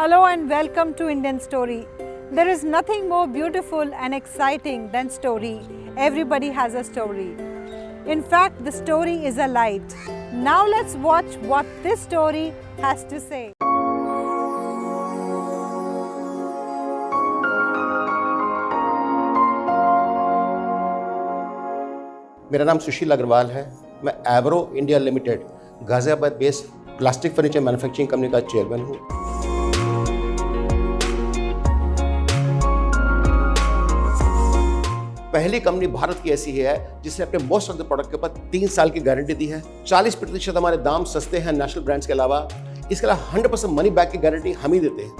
Hello and welcome to Indian Story. There is nothing more beautiful and exciting than story. Everybody has a story. In fact, the story is a light. Now let's watch what this story has to say. मेरा नाम सुशील अग्रवाल है। मैं Avro India Limited Ghaziabad based plastic furniture manufacturing company का chairman हूँ। पहली company Bharat की ऐसी है जिसने अपने मोस्ट ऑफ द प्रोडक्ट के ऊपर 3 साल की गारंटी दी है। 40% हमारे दाम सस्ते हैं नेशनल ब्रांड्स के अलावा। इसके अलावा 100% मनी बैक की गारंटी हम ही देते हैं।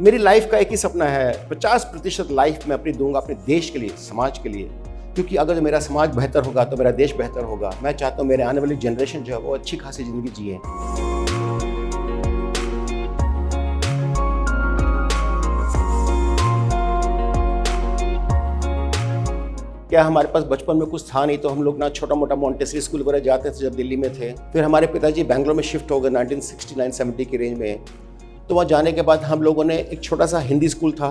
मेरी लाइफ का एक ही सपना है, 50% लाइफ मैं अपनी दूंगा अपने देश के लिए, समाज के लिए, क्योंकि अगर मेरा समाज बेहतर होगा तो मेरा देश बेहतर होगा। मैं चाहता हूँ मेरे आने वाली जनरेशन जो है वो अच्छी खासी जिंदगी जिए। क्या हमारे पास बचपन में कुछ था नहीं, तो हम लोग ना छोटा मोटा मॉन्टेसरी स्कूल वगैरह जाते थे जब दिल्ली में थे। फिर हमारे पिताजी बैंगलोर में शिफ्ट हो गए 1969-70 की रेंज में। तो वहाँ जाने के बाद हम लोगों ने एक छोटा सा हिंदी स्कूल था,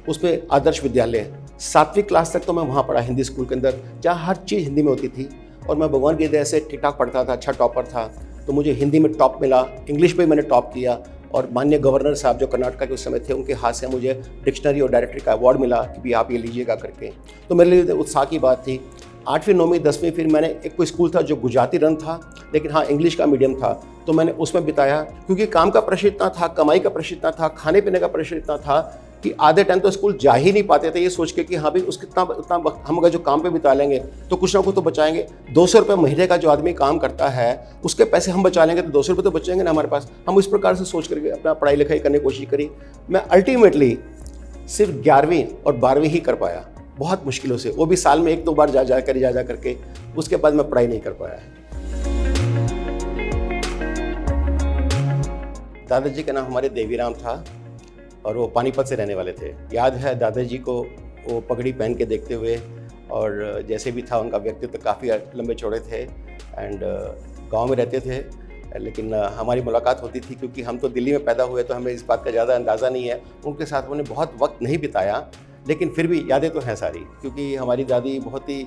उसमें आदर्श विद्यालय 7वीं क्लास तक तो मैं वहाँ पढ़ा हिंदी स्कूल के अंदर, जहाँ हर चीज़ हिंदी में होती थी। और मैं भगवान की दया से ठीक ठाक पढ़ता था, अच्छा टॉपर था। तो मुझे हिंदी में टॉप मिला, इंग्लिश में मैंने टॉप किया। और माननीय गवर्नर साहब जो कर्नाटका के उस समय थे, उनके हाथ से मुझे डिक्शनरी और डायरेक्टरी का अवार्ड मिला कि भी आप ये लीजिएगा करके। तो मेरे लिए उत्साह की बात थी। 8वीं 9वीं 10वीं फिर मैंने एक कोई स्कूल था जो गुजराती रन था, लेकिन हाँ इंग्लिश का मीडियम था, तो मैंने उसमें बिताया। क्योंकि काम का प्रेशर इतना था, कमाई का प्रेशर इतना था, खाने पीने का प्रेशर इतना था कि आधे टाइम तो स्कूल जा ही नहीं पाते थे, ये सोच के कि हाँ भाई उसके उतना वक्त हम अगर जो काम पे बिता लेंगे तो कुछ ना कुछ तो बचाएंगे। 200 रुपये महीने का जो आदमी काम करता है उसके पैसे हम बचा लेंगे तो 200 रुपये तो बचेंगे ना हमारे पास। हम इस प्रकार से सोच करके अपना पढ़ाई लिखाई करने की कोशिश करी। मैं अल्टीमेटली सिर्फ 11वीं और 12वीं ही कर पाया, बहुत मुश्किलों से, वो भी साल में 1-2 बार जा करके। उसके बाद मैं पढ़ाई नहीं कर पाया। दादाजी का नाम हमारे देवीराम था और वो पानीपत से रहने वाले थे। याद है दादाजी को वो पगड़ी पहन के देखते हुए, और जैसे भी था उनका व्यक्तित्व काफ़ी लंबे चौड़े थे एंड गांव में रहते थे। लेकिन हमारी मुलाकात होती थी क्योंकि हम तो दिल्ली में पैदा हुए, तो हमें इस बात का ज़्यादा अंदाज़ा नहीं है। उनके साथ उन्होंने बहुत वक्त नहीं बिताया, लेकिन फिर भी यादें तो हैं सारी। क्योंकि हमारी दादी बहुत ही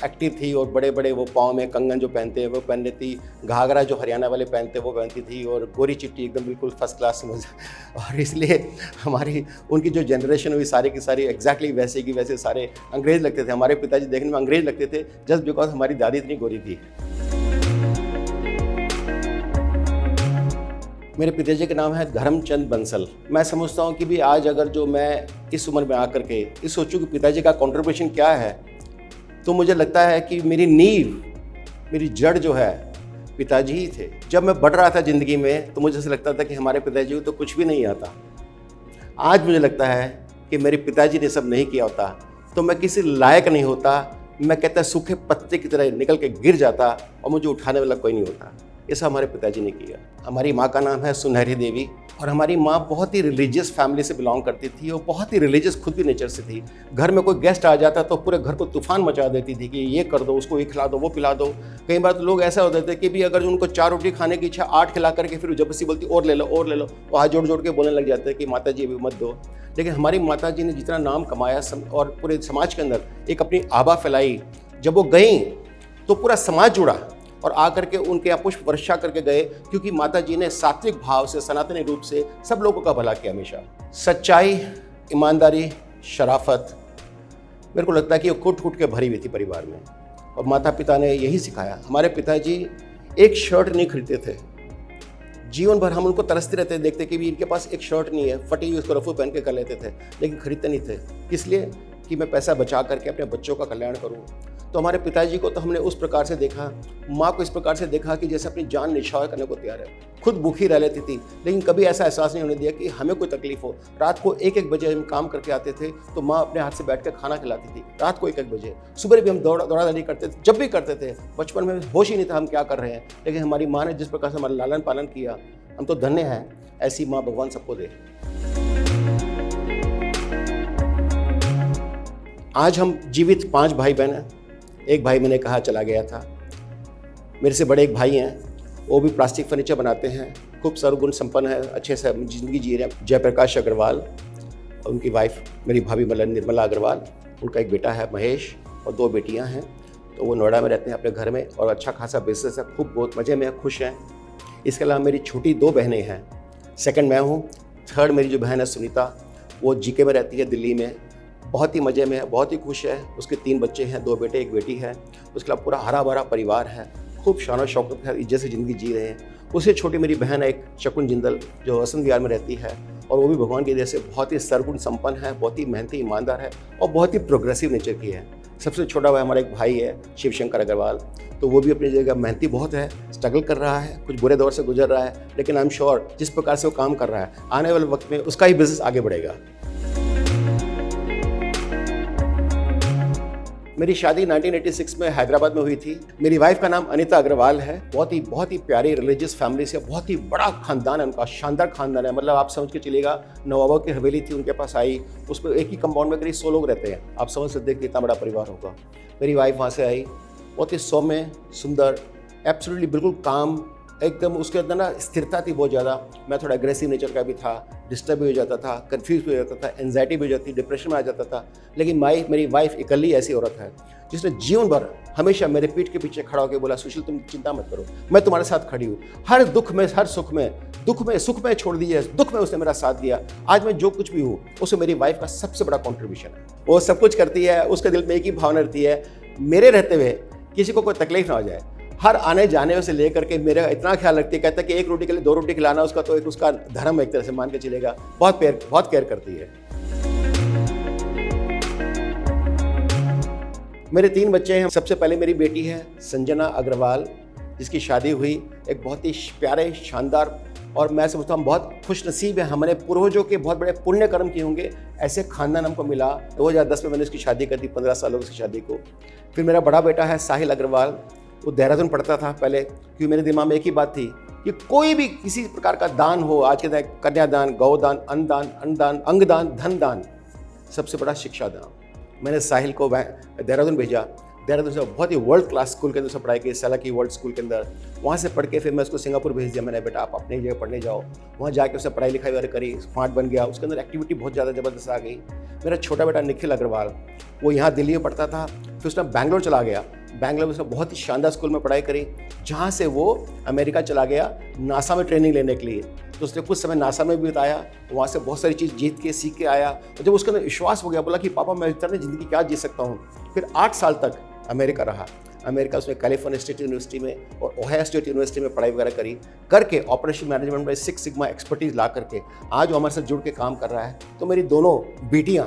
एक्टिव थी और बड़े बड़े वो पाँव में कंगन जो पहनते हैं वो पहन लेती, घाघरा जो हरियाणा वाले पहनते वो पहनती थी, और गोरी चिट्टी एकदम बिल्कुल फर्स्ट क्लास समझ। और इसलिए हमारी उनकी जो जनरेशन हुई सारी की सारी एग्जैक्टली वैसे की वैसे सारे अंग्रेज़ लगते थे। हमारे पिताजी देखने में अंग्रेज़ लगते थे जस्ट बिकॉज हमारी दादी इतनी गोरी थी। मेरे पिताजी का नाम है धर्मचंद बंसल। मैं समझता हूँ कि भी आज अगर जो मैं इस उम्र में आकर के इस सोचूं कि पिताजी का कंट्रीब्यूशन क्या है, तो मुझे लगता है कि मेरी नींव, मेरी जड़ जो है पिताजी ही थे। जब मैं बढ़ रहा था ज़िंदगी में तो मुझे ऐसा लगता था कि हमारे पिताजी को तो कुछ भी नहीं आता। आज मुझे लगता है कि मेरे पिताजी ने सब नहीं किया होता तो मैं किसी लायक नहीं होता। मैं कहता सूखे पत्ते की तरह निकल के गिर जाता और मुझे उठाने वाला कोई नहीं होता। ये सब हमारे पिताजी ने किया। हमारी माँ का नाम है सुनहरी देवी, और हमारी माँ बहुत ही रिलीजियस फैमिली से बिलोंग करती थी और बहुत ही रिलीजियस खुद भी नेचर से थी। घर में कोई गेस्ट आ जाता तो पूरे घर को तूफान मचा देती थी कि ये कर दो, उसको ये खिला दो, वो पिला दो। कई बार तो लोग ऐसा होते थे कि भी अगर उनको 4 रोटी खाने की इच्छा 8 खिला करके फिर जबरदस्ती बोलती और ले लो और ले लो, वो हाथ जोड़ जोड़ के बोलने लग जाते हैं कि माता जी अभी मत दो। लेकिन हमारी माता जी ने जितना नाम कमाया और पूरे समाज के अंदर एक अपनी आभा फैलाई, जब वो गई तो पूरा समाज जुड़ा और आकर के उनके यहाँ पुष्प वर्षा करके गए, क्योंकि माता जी ने सात्विक भाव से, सनातनी रूप से सब लोगों का भला किया हमेशा। सच्चाई, ईमानदारी, शराफत, मेरे को लगता है कि वो कूट के भरी हुई थी परिवार में, और माता पिता ने यही सिखाया। हमारे पिताजी एक शर्ट नहीं खरीदते थे, जीवन भर हम उनको तरसते रहते, देखते कि भी इनके पास एक शर्ट नहीं है, फटी हुई, उसको रफू पहन के कर लेते थे, लेकिन खरीदते नहीं थे। इसलिए कि मैं पैसा बचा करके अपने बच्चों का कल्याण करूं। तो हमारे पिताजी को तो हमने उस प्रकार से देखा, माँ को इस प्रकार से देखा कि जैसे अपनी जान निछावर करने को तैयार है। खुद भूखी रह लेती थी, लेकिन कभी ऐसा एहसास नहीं होने दिया कि हमें कोई तकलीफ हो। रात को 1-1 बजे हम काम करके आते थे तो माँ अपने हाथ से बैठ कर खाना खिलाती थी, रात को 1-1 बजे। सुबह भी हम दौड़ा दौड़ी करते थे, जब भी करते थे। बचपन में होश ही नहीं था हम क्या कर रहे हैं, लेकिन हमारी माँ ने जिस प्रकार से हमारा लालन पालन किया, हम तो धन्य हैं। ऐसी माँ भगवान सबको दे। आज हम जीवित 5 भाई बहन हैं। एक भाई मैंने कहा चला गया था, मेरे से बड़े एक भाई हैं, वो भी प्लास्टिक फर्नीचर बनाते हैं, खूब सर्वगुण संपन्न है, अच्छे से ज़िंदगी जी रहे हैं। जयप्रकाश अग्रवाल, उनकी वाइफ मेरी भाभी निर्मला अग्रवाल, उनका एक बेटा है महेश और 2 बेटियां हैं। तो वो नोएडा में रहते हैं अपने घर में और अच्छा खासा बिजनेस है, खूब बहुत मज़े में खुश हैं। इसके अलावा मेरी छोटी 2 बहनें हैं, सेकंड मैं हूँ, थर्ड मेरी जो बहन है सुनीता, वो जीके में रहती है दिल्ली में, बहुत ही मज़े में है, बहुत ही खुश है। उसके 3 बच्चे हैं, 2 बेटे 1 बेटी है। उसके अलावा पूरा हरा भरा परिवार है, खूब शान शौकत है, इज्जत से ज़िंदगी जी रहे हैं। उससे छोटी मेरी बहन है एक शकुन जिंदल, जो वसंत विहार में रहती है और वो भी भगवान की दया से बहुत ही सर्वगुण संपन्न है, बहुत ही मेहनती ईमानदार है और बहुत ही प्रोग्रेसिव नेचर की है। सबसे छोटा भाई हमारा एक भाई है शिवशंकर अग्रवाल, तो वो भी अपनी जगह मेहनती बहुत है, स्ट्रगल कर रहा है, कुछ बुरे दौर से गुजर रहा है, लेकिन आई एम श्योर जिस प्रकार से वो काम कर रहा है आने वाले वक्त में उसका ही बिजनेस आगे बढ़ेगा। मेरी शादी 1986 में हैदराबाद में हुई थी। मेरी वाइफ का नाम अनीता अग्रवाल है। बहुत ही प्यारी रिलीजियस फैमिली से, बहुत ही बड़ा खानदान है उनका, शानदार खानदान है। मतलब आप समझ के चलिएगा, नवाबों की हवेली थी उनके पास आई, उस पर एक ही कंपाउंड में करीब 100 लोग रहते हैं। आप समझ सकते हैं कितना बड़ा परिवार होगा। मेरी वाइफ वहाँ से आई, बहुत ही सौम्य, सुंदर, एब्सोल्युटली बिल्कुल काम, एकदम उसके अंदर ना स्थिरता थी बहुत ज़्यादा। मैं थोड़ा एग्रेसिव नेचर का भी था, डिस्टर्ब भी हो जाता था, कंफ्यूज भी हो जाता था, एंजाइटी भी हो जाती, डिप्रेशन में आ जाता था। लेकिन मेरी वाइफ इकल्ली ऐसी औरत है जिसने जीवन भर हमेशा मेरे पीठ के पीछे खड़ा होकर बोला, सुशील तुम चिंता मत करो, मैं तुम्हारे साथ खड़ी हूँ, हर दुख में, हर सुख में, दुख में सुख में छोड़ दीजिए, दुख में उसने मेरा साथ दिया। आज मैं जो कुछ भी हूँ उसमें मेरी वाइफ का सबसे बड़ा कॉन्ट्रीब्यूशन है। वो सब कुछ करती है, उसके दिल में एक ही भावना रहती है, मेरे रहते हुए किसी को कोई तकलीफ ना हो जाए। हर आने जाने से लेकर के मेरा इतना ख्याल रखती है, कहता है कि 1 रोटी के लिए 2 रोटी खिलाना उसका तो एक उसका धर्म एक तरह से मान के चलेगा। बहुत केयर करती है। मेरे 3 बच्चे हैं। सबसे पहले मेरी बेटी है संजना अग्रवाल, जिसकी शादी हुई एक बहुत ही प्यारे, शानदार, और मैं समझता हूँ बहुत खुशनसीब है, हमारे पूर्वजों के बहुत बड़े पुण्य कर्म किए होंगे, ऐसे खानदान हमको मिला। 2010 में मैंने उसकी शादी कर दी, 15 साल हो गए उसकी शादी को। फिर मेरा बड़ा बेटा है साहिल अग्रवाल, वो देहरादून पढ़ता था पहले, क्योंकि मेरे दिमाग में एक ही बात थी कि कोई भी किसी प्रकार का दान हो, आज के दिन कन्यादान, गौदान, अन्नदान, अंगदान, धन दान, सबसे बड़ा शिक्षा दान। मैंने साहिल को देहरादून भेजा। देहरादून से बहुत ही वर्ल्ड क्लास स्कूल के अंदर से पढ़ाई की, सला की वर्ल्ड स्कूल के अंदर। वहाँ से पढ़ के फिर मैं उसको सिंगापुर भेज दिया। मैंने, बेटा आप अपनी जगह पढ़ने जाओ। वहाँ जाके उसने पढ़ाई लिखाई वगैरह करी, स्मार्ट बन गया, उसके अंदर एक्टिविटी बहुत ज़्यादा ज़बरदस्त आ गई। मेरा छोटा बेटा निखिल अग्रवाल, वो यहाँ दिल्ली में पढ़ता था, फिर उसने बैंगलोर चला गया। बैंगलोर में उसने बहुत ही शानदार स्कूल में पढ़ाई करी, जहाँ से वो अमेरिका चला गया नासा में ट्रेनिंग लेने के लिए। तो उसने कुछ समय नासा में भी बिताया, वहाँ से बहुत सारी चीज़ जीत के सीख के आया। और जब उसके अंदर विश्वास हो गया, बोला कि पापा मैं इतना ज़िंदगी क्या जी सकता हूँ। फिर 8 साल तक अमेरिका रहा। अमेरिका उसने कैलिफोर्निया स्टेट यूनिवर्सिटी में और ओहायो स्टेट यूनिवर्सिटी में पढ़ाई वगैरह करी, करके ऑपरेशन मैनेजमेंट में 6 सिग्मा एक्सपर्टीज ला करके आज वो हमारे साथ जुड़ के काम कर रहा है। तो मेरी दोनों बेटियाँ,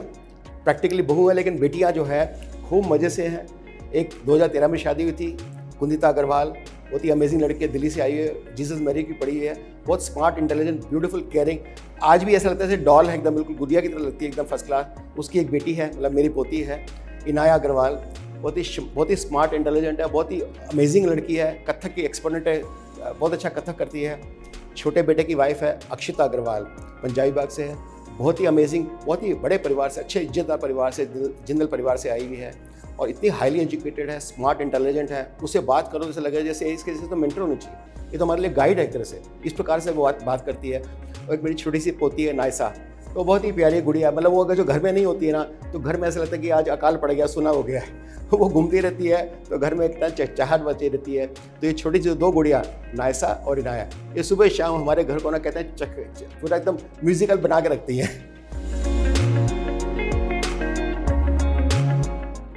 प्रैक्टिकली बहू है लेकिन बेटियाँ जो है खूब मज़े से हैं। एक 2013 में शादी हुई थी, कुंदिता अग्रवाल, बहुत ही अमेजिंग लड़की है, दिल्ली से आई है, जीसस मैरी की पढ़ी है, बहुत स्मार्ट, इंटेलिजेंट, ब्यूटीफुल, केयरिंग। आज भी ऐसा लगता है जैसे डॉल है, एकदम बिल्कुल गुड़िया की तरह लगती है, एकदम फर्स्ट क्लास। उसकी एक बेटी है, मतलब मेरी पोती है, इनाया अग्रवाल, बहुत ही स्मार्ट, इंटेलिजेंट है, बहुत ही अमेजिंग लड़की है, कथक की एक्सपर्ट है, बहुत अच्छा कथक करती है। छोटे बेटे की वाइफ है अक्षिता अग्रवाल, पंजाबी बाग से है, बहुत ही अमेजिंग, बहुत ही बड़े परिवार से, अच्छे इज्जतदार परिवार से, जिंदल परिवार से आई हुई है और इतनी हाईली एजुकेटेड है, स्मार्ट, इंटेलिजेंट है। उससे बात करो जैसे लगे जैसे इसके जैसे तो मेंटर होनी चाहिए, ये तो हमारे लिए गाइड है एक तरह से। इस प्रकार से वो बात करती है। और एक मेरी छोटी सी पोती है नायसा, तो बहुत ही प्यारी गुड़िया, मतलब वो अगर जो घर में नहीं होती है ना, तो घर में ऐसा लगता है कि आज अकाल पड़ गया, सुना हो गया है। वो घूमती रहती है तो घर में इतना चहचहाट बची रहती है। तो ये छोटी सी 2 गुड़िया नायसा और इनाया, ये सुबह शाम हमारे घर को ना कहते हैं पूरा एकदम म्यूजिकल बना के रखती हैं।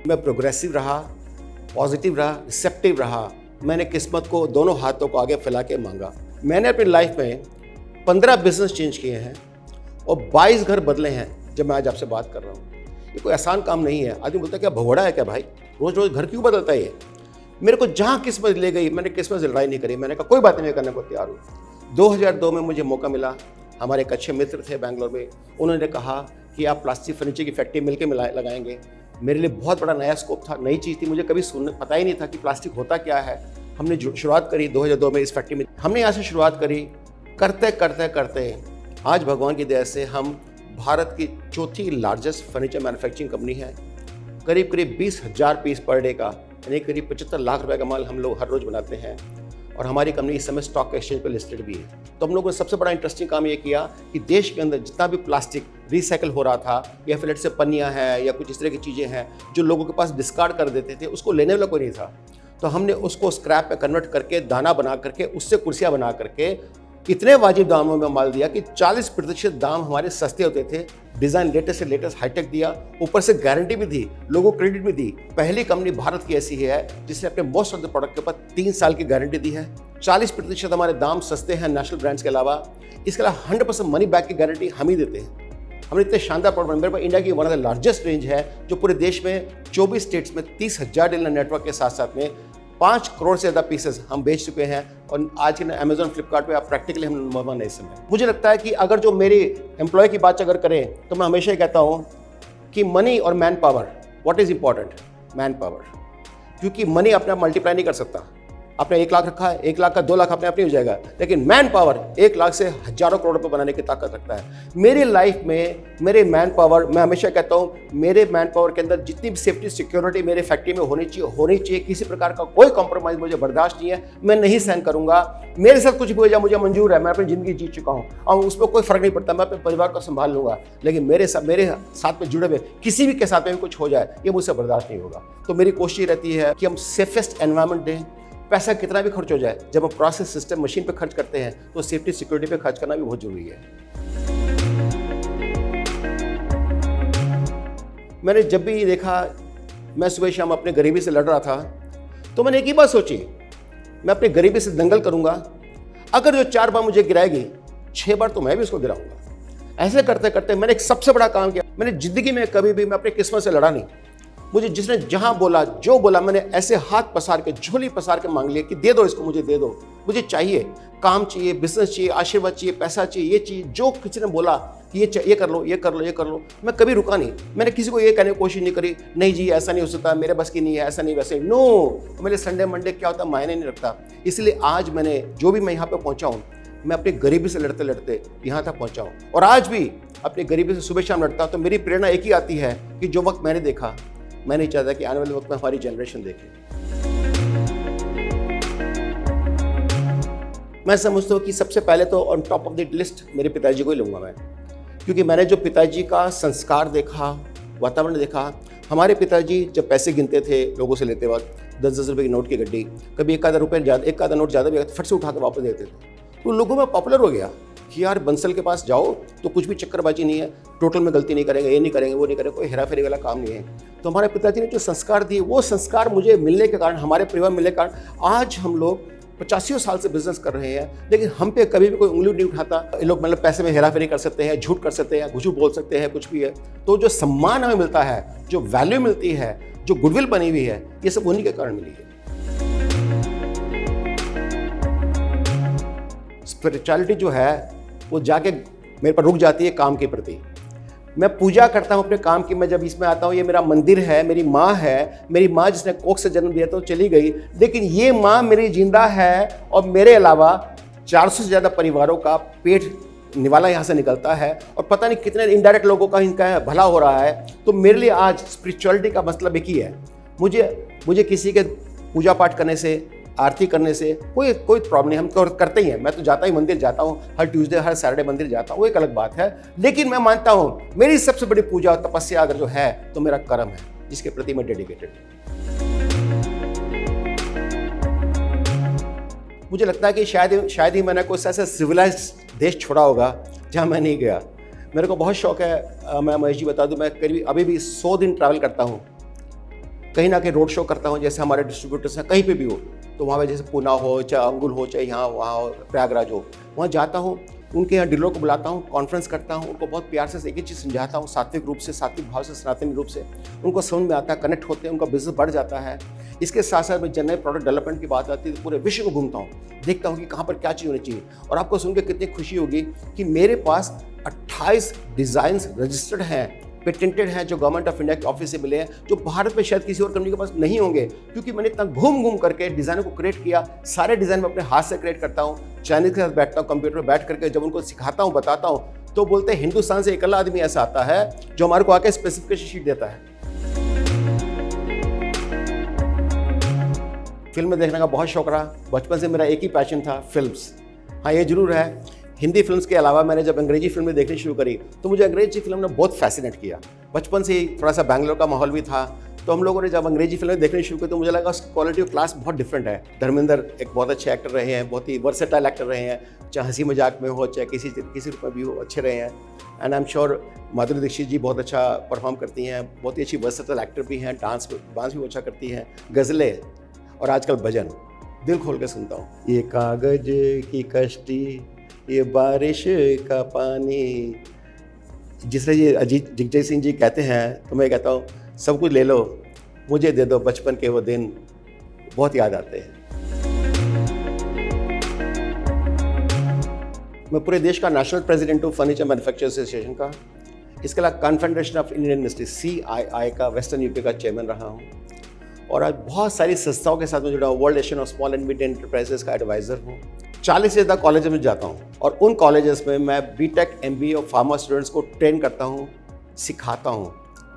मैं प्रोग्रेसिव रहा, पॉजिटिव रहा, रिसेप्टिव रहा। मैंने किस्मत को दोनों हाथों को आगे फैला के मांगा। मैंने अपनी लाइफ में 15 बिजनेस चेंज किए हैं और 22 घर बदले हैं। जब मैं आज आपसे बात कर रहा हूँ, ये कोई आसान काम नहीं है। आदमी बोलता है क्या भगोड़ा है क्या भाई, रोज रोज घर क्यों बदलता है ये। मेरे को जहाँ किस्मत ले गई, मैंने किस्मत से लड़ाई नहीं करी। मैंने कहा कोई बात नहीं, करने को तैयार हूँ। 2002 में मुझे मौका मिला, हमारे एक अच्छे मित्र थे बैंगलोर में, उन्होंने कहा कि आप प्लास्टिक फर्नीचर की फैक्ट्री मिलकर लगाएंगे। मेरे लिए बहुत बड़ा नया स्कोप था, नई चीज़ थी, मुझे कभी पता ही नहीं था कि प्लास्टिक होता क्या है। हमने शुरुआत करी 2002 में इस फैक्ट्री में। हमने यहाँ से शुरुआत करी, करते करते करते आज भगवान की दया से हम भारत की चौथी लार्जेस्ट फर्नीचर मैन्युफैक्चरिंग कंपनी है। करीब 20,000 पीस पर डे का यानी करीब 75 लाख रुपए का माल हम लोग हर रोज़ बनाते हैं और हमारी कंपनी इस समय स्टॉक एक्सचेंज पर लिस्टेड भी है। तो हम लोगों ने सबसे बड़ा इंटरेस्टिंग काम ये किया कि देश के अंदर जितना भी प्लास्टिक रिसाइकल हो रहा था या फिर से पन्नियाँ हैं या कुछ इस तरह की चीज़ें हैं जो लोगों के पास डिस्कार्ड कर देते थे, उसको लेने वाला कोई नहीं था। तो हमने उसको स्क्रैप पे कन्वर्ट करके दाना बना करके उससे कुर्सियाँ बना करके इतने वाजिब दामों में माल दिया कि 40% दाम हमारे सस्ते होते थे। डिज़ाइन लेटेस्ट से लेटेस्ट हाईटेक दिया, ऊपर से गारंटी भी दी, लोगों को क्रेडिट भी दी। पहली कंपनी भारत की ऐसी है जिसने अपने मोस्ट ऑफ द प्रोडक्ट के ऊपर 3 साल की गारंटी दी है। 40% हमारे दाम सस्ते हैं नेशनल ब्रांड्स के अलावा। इसके अलावा 100% मनी बैक की गारंटी हम ही देते हैं। हमने इतने शानदार प्रोडक्ट, मेरे पास इंडिया की one of the largest range है जो पूरे देश में 24 स्टेट्स में 30,000 डीलर नेटवर्क के साथ साथ में 5 करोड़ से ज़्यादा पीसेस हम बेच चुके हैं और आज के अमेजोन फ्लिपकार्ट पे आप प्रैक्टिकली हम नंबर 1 है इस समय। मुझे लगता है कि अगर जो मेरे एम्प्लॉय की बात अगर करें तो मैं हमेशा ही कहता हूँ कि मनी और man power, what is important? Man power. क्योंकि मनी अपने आप मल्टीप्लाई नहीं कर सकता। आपने 1 लाख रखा है, 1 लाख का 2 लाख अपने आप नहीं हो जाएगा, लेकिन मैन पावर 1 लाख से हजारों करोड़ रुपए बनाने की ताकत रखता है। मेरी लाइफ में मेरे मैन पावर, मैं हमेशा कहता हूँ मेरे मैन पावर के अंदर जितनी भी सेफ्टी सिक्योरिटी मेरे फैक्ट्री में होनी चाहिए। किसी प्रकार का कोई कॉम्प्रोमाइज़ मुझे बर्दाश्त नहीं है, मैं नहीं सहन करूंगा। मेरे साथ कुछ भी हो जाए मुझे मंजूर है, मैं अपनी ज़िंदगी जी चुका हूँ और उस पर कोई फर्क नहीं पड़ता, मैं अपने परिवार को संभाल लूंगा। लेकिन मेरे साथ में जुड़े हुए किसी भी के साथ में कुछ हो जाए ये मुझसे बर्दाश्त नहीं होगा। तो मेरी कोशिश रहती है कि हम सेफेस्ट एनवायरनमेंट दें। पैसा कितना भी खर्च हो जाए, जब हम प्रोसेस सिस्टम मशीन पे खर्च करते हैं तो सेफ्टी सिक्योरिटी पे खर्च करना भी बहुत जरूरी है। मैंने जब भी देखा, मैं सुबह शाम अपने गरीबी से लड़ रहा था, तो मैंने एक ही बात सोची, मैं अपनी गरीबी से दंगल करूंगा। अगर जो 4 बार मुझे गिराएगी, 6 बार तो मैं भी उसको गिराऊंगा। ऐसे करते करते मैंने एक सबसे बड़ा काम किया। मैंने जिंदगी में कभी भी मैं अपनी किस्मत से लड़ा नहीं। मुझे जिसने जहां बोला, जो बोला, मैंने ऐसे हाथ पसार के, झोली पसार के मांग लिया कि दे दो इसको, मुझे दे दो। मुझे चाहिए, काम चाहिए, बिजनेस चाहिए, आशीर्वाद चाहिए, पैसा चाहिए, ये चाहिए। जो किसी ने बोला कि ये कर लो, ये कर लो, ये कर लो, मैं कभी रुका नहीं। मैंने किसी को ये कहने की कोशिश नहीं करी, नहीं जी ऐसा नहीं हो सकता, मेरे बस की नहीं है, ऐसा नहीं वैसे। नो, मेरे संडे मंडे क्या होता है मायने नहीं रखता। इसलिए आज मैंने जो भी मैं यहाँ पे पहुँचा हूँ, मैं अपनी गरीबी से लड़ते लड़ते यहाँ तक पहुँचा हूँ और आज भी अपनी गरीबी से सुबह शाम लड़ता हूँ। तो मेरी प्रेरणा एक ही आती है कि जो वक्त मैंने देखा, मैं नहीं चाहता कि आने वाले वक्त में हमारी जनरेशन देखे। मैं समझता हूँ कि सबसे पहले तो on top of the list मेरे पिताजी को ही लूँगा मैं, क्योंकि मैंने जो पिताजी का संस्कार देखा, वातावरण देखा। हमारे पिताजी जब पैसे गिनते थे लोगों से लेते वक्त 10-10 रुपये की नोट की गड्डी, कभी 1 आधा रुपये ज़्यादा, 1 आधा नोट ज़्यादा भी फट से उठा के वापस देते थे। तो लोगों में पॉपुलर हो गया कि यार बंसल के पास जाओ तो कुछ भी चक्करबाजी नहीं है, टोटल में गलती नहीं करेंगे, ये नहीं करेंगे, वो नहीं करेंगे, कोई हेरा फेरी वाला काम नहीं है। तो हमारे पिताजी ने जो संस्कार दिए, वो संस्कार मुझे मिलने के कारण, हमारे परिवार मिलने के कारण आज हम लोग 85 साल से बिजनेस कर रहे हैं, लेकिन हम पे कभी भी कोई उंगली नहीं उठाता। ये लोग मतलब पैसे में हेरा फेरी कर सकते हैं, झूठ कर सकते हैं, झूठ बोल सकते हैं, कुछ भी है। तो जो सम्मान हमें मिलता है, जो वैल्यू मिलती है, जो गुडविल बनी हुई है, ये सब उन्हीं के कारण मिली है। स्पिरिचुअलिटी जो है वो जाके मेरे पर रुक जाती है काम के प्रति। मैं पूजा करता हूँ अपने काम की। मैं जब इसमें आता हूँ, ये मेरा मंदिर है, मेरी माँ है, मेरी माँ जिसने कोख से जन्म दिया तो चली गई, लेकिन ये माँ मेरी जिंदा है और मेरे अलावा 400 से ज़्यादा परिवारों का पेट निवाला यहाँ से निकलता है और पता नहीं कितने इनडायरेक्ट लोगों का इनका भला हो रहा है। तो मेरे लिए आज स्पिरिचुअलिटी का मतलब एक ही है। मुझे किसी के पूजा पाठ करने से, आरती करने से कोई प्रॉब्लम नहीं, हम तो करते ही हैं। मैं तो जाता ही मंदिर जाता हूँ, हर ट्यूसडे हर सैटरडे मंदिर जाता हूँ, वो एक अलग बात है। लेकिन मैं मानता हूँ मेरी सबसे बड़ी पूजा और तपस्या अगर जो है तो मेरा कर्म है, जिसके प्रति मैं डेडिकेटेड हूँ। मुझे लगता है कि शायद ही मैंने कोई ऐसा सिविलाइज्ड देश छोड़ा होगा जहाँ मैं नहीं गया। मेरे को बहुत शौक है, मैं महेश जी बता दूँ, मैं करीब अभी भी 100 दिन ट्रैवल करता हूँ, कहीं ना कहीं रोड शो करता हूँ। जैसे हमारे डिस्ट्रीब्यूटर्स हैं, कहीं पे भी हो तो वहाँ पे, जैसे पूना हो, चाहे अंगुल हो, चाहे यहाँ वहाँ हो, प्रयागराज हो, वहाँ जाता हूँ, उनके यहाँ डीलरों को बुलाता हूँ, कॉन्फ्रेंस करता हूँ, उनको बहुत प्यार से एक ही चीज़ समझाता हूँ, सात्विक रूप से, सात्विक भाव से, सनातनी रूप से। उनको समझ में आता है, कनेक्ट होते हैं, उनका बिजनेस बढ़ जाता है। इसके साथ साथ में जनरल प्रोडक्ट डेवलपमेंट की बात आती है तो पूरे विश्व को घूमता हूँ, देखता हूँ कि कहाँ पर क्या चीज़ होनी चाहिए। और आपको सुन के कितनी खुशी होगी कि मेरे पास 28 डिज़ाइंस रजिस्टर्ड हैं, पेटेंटेड हैं, जो गवर्नमेंट ऑफ इंडिया के ऑफिस से मिले हैं, जो भारत में शायद किसी और कंपनी के पास नहीं होंगे, क्योंकि मैंने इतना घूम करके डिज़ाइनों को क्रिएट किया। सारे डिज़ाइन मैं अपने हाथ से क्रिएट करता हूँ। चाइनीज के साथ बैठता हूँ, कंप्यूटर पर बैठ करके जब उनको सिखाता हूँ, बताता हूँ, तो बोलते हैं हिंदुस्तान से अकेला आदमी ऐसा आता है जो हमारे को आके स्पेसिफिकेशन शीट देता है। फिल्म देखने का बहुत शौक रहा। बचपन से मेरा एक ही पैशन था, फिल्म्स। हाँ, ये जरूर है, हिंदी फिल्म्स के अलावा मैंने जब अंग्रेजी फिल्में देखनी शुरू करी तो मुझे अंग्रेजी फिल्म ने बहुत फैसिनेट किया। बचपन से ही थोड़ा सा बैंगलोर का माहौल भी था, तो हम लोगों ने जब अंग्रेजी फिल्में देखनी शुरू की तो मुझे लगा उसकी क्वालिटी ऑफ क्लास बहुत डिफरेंट है। धर्मेंद्र एक बहुत अच्छे एक्टर रहे हैं, बहुत ही वर्सेटाइल एक्टर रहे हैं, चाहे हंसी मजाक में हो चाहे किसी रूप में भी हो, अच्छे रहे हैं। And I am sure Madhuri Dixit जी बहुत अच्छा परफॉर्म करती हैं, बहुत ही अच्छी वर्सेटाइल एक्टर भी हैं, डांस भी अच्छा करती हैं, गज़लें और आजकल भजन दिल खोल के सुनता हूँ। ये कागज की कश्ती, ये बारिश का पानी, जिस तरह ये अजीत दिग्विजय सिंह जी कहते हैं, तो मैं कहता हूँ सब कुछ ले लो, मुझे दे दो बचपन के वो दिन, बहुत याद आते हैं। मैं पूरे देश का नेशनल प्रेसिडेंट हूँ फर्नीचर मैन्युफैक्चरर्स एसोसिएशन का। इसके अलावा confederation of Indian industry CII का वेस्टर्न यूपी का चेयरमैन रहा हूँ, और आज बहुत सारी संस्थाओं के साथ में जुड़ा हूँ। World association of small and medium enterprises का एडवाइज़र हूँ। 40 से ज़्यादा कॉलेज में जाता हूँ, और उन कॉलेजेस में मैं BTech MBA और फार्मा स्टूडेंट्स को ट्रेन करता हूँ, सिखाता हूँ।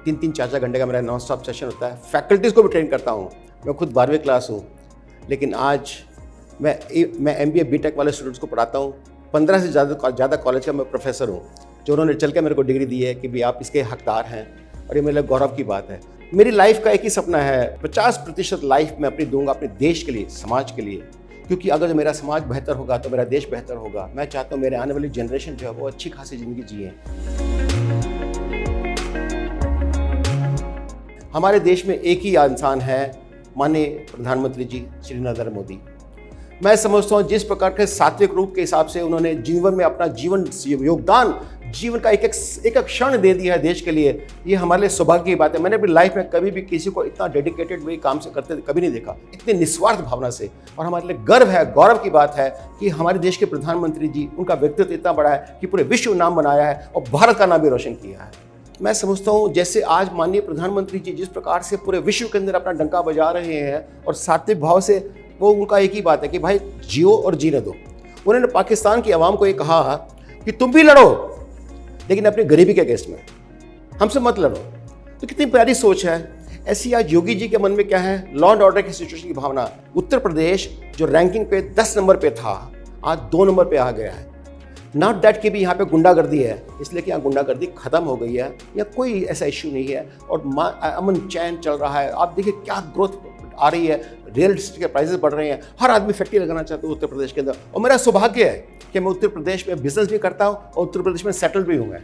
3-4 घंटे का मेरा नॉन स्टॉप सेशन होता है। फैकल्टीज़ को भी ट्रेन करता हूँ। मैं खुद 12वीं क्लास हूँ, लेकिन आज मैं MBA BTech वाले स्टूडेंट्स को पढ़ाता हूँ। 15 से ज़्यादा कॉलेज का मैं प्रोफेसर हूँ, जो उन्होंने चल के मेरे को डिग्री दी है कि भी आप इसके हकदार हैं, और ये मेरे लिए गौरव की बात है। मेरी लाइफ का एक ही सपना है, 50% लाइफ मैं अपनी दूंगा अपने देश के लिए, समाज के लिए, क्योंकि अगर मेरा समाज बेहतर होगा तो मेरा देश बेहतर होगा। मैं चाहता हूँ मेरे आने वाली जनरेशन जो है वो अच्छी खासी ज़िंदगी जिए। हमारे देश में एक ही इंसान है, माननीय प्रधानमंत्री जी श्री नरेंद्र मोदी। मैं समझता हूँ जिस प्रकार के सात्विक रूप के हिसाब से उन्होंने जीवन में अपना योगदान, जीवन का एक क्षण दे दिया है देश के लिए, ये हमारे लिए सौभाग्य की बात है। मैंने अपनी लाइफ में कभी भी किसी को इतना डेडिकेटेड वे काम से करते कभी नहीं देखा, इतनी निस्वार्थ भावना से। और हमारे लिए गर्व है, गौरव की बात है कि हमारे देश के प्रधानमंत्री जी, उनका व्यक्तित्व इतना बड़ा है कि पूरे विश्व नाम बनाया है और भारत का नाम भी रोशन किया है। मैं समझता हूँ जैसे आज माननीय प्रधानमंत्री जी जिस प्रकार से पूरे विश्व के अंदर अपना डंका बजा रहे हैं, और सात्विक भाव से, वो उनका एक ही बात है कि भाई जियो और जीने दो। उन्होंने पाकिस्तान की आवाम को ये कहा कि तुम भी लड़ो, लेकिन अपनी गरीबी के अगेंस्ट में, हमसे मत लड़ो। तो कितनी प्यारी सोच है। ऐसी आज योगी जी के मन में क्या है, लॉ एंड ऑर्डर की सिचुएशन की भावना। उत्तर प्रदेश जो रैंकिंग पे 10 नंबर पे था, आज 2 नंबर पे आ गया है। नॉट दैट कि भी यहाँ पे गुंडागर्दी है, इसलिए कि यहाँ गुंडागर्दी खत्म हो गई है, या कोई ऐसा इश्यू नहीं है, और अमन चैन चल रहा है। आप देखिए क्या ग्रोथ आ रही है, रियल एस्टेट के प्राइसेस बढ़ रहे हैं, हर आदमी फैक्ट्री लगाना चाहता है उत्तर प्रदेश के अंदर। और मेरा सौभाग्य है कि मैं उत्तर प्रदेश में बिजनेस भी करता हूँ और उत्तर प्रदेश में सेटल भी हूँ मैं।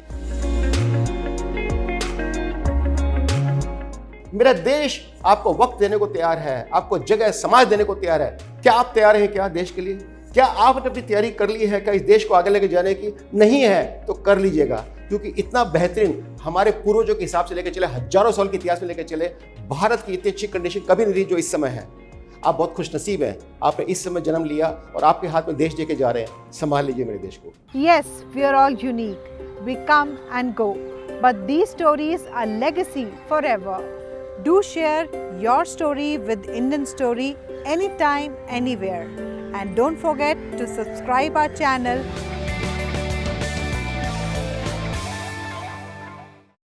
मेरा देश आपको वक्त देने को तैयार है, आपको जगह समाज देने को तैयार है। क्या आप तैयार हैं क्या देश के लिए? क्या आपने अपनी तैयारी कर ली है क्या इस देश को आगे लेके जाने की? नहीं है तो कर लीजिएगा, क्योंकि इतना बेहतरीन हमारे पूर्वजों के हिसाब से लेके चले, हजारों साल के इतिहास में लेके चले, भारत की इतनी अच्छी कंडीशन कभी नहीं रही जो इस समय है। आप बहुत खुशनसीब हैं, आपने इस समय जन्म लिया और आपके हाथ में देश लेके जा रहे हैं। संभाल लीजिए मेरे देश को। Yes, we are all unique. We come and go, but these stories are legacy forever. Do share your story with Indian Story anytime, anywhere. And don't forget to subscribe our channel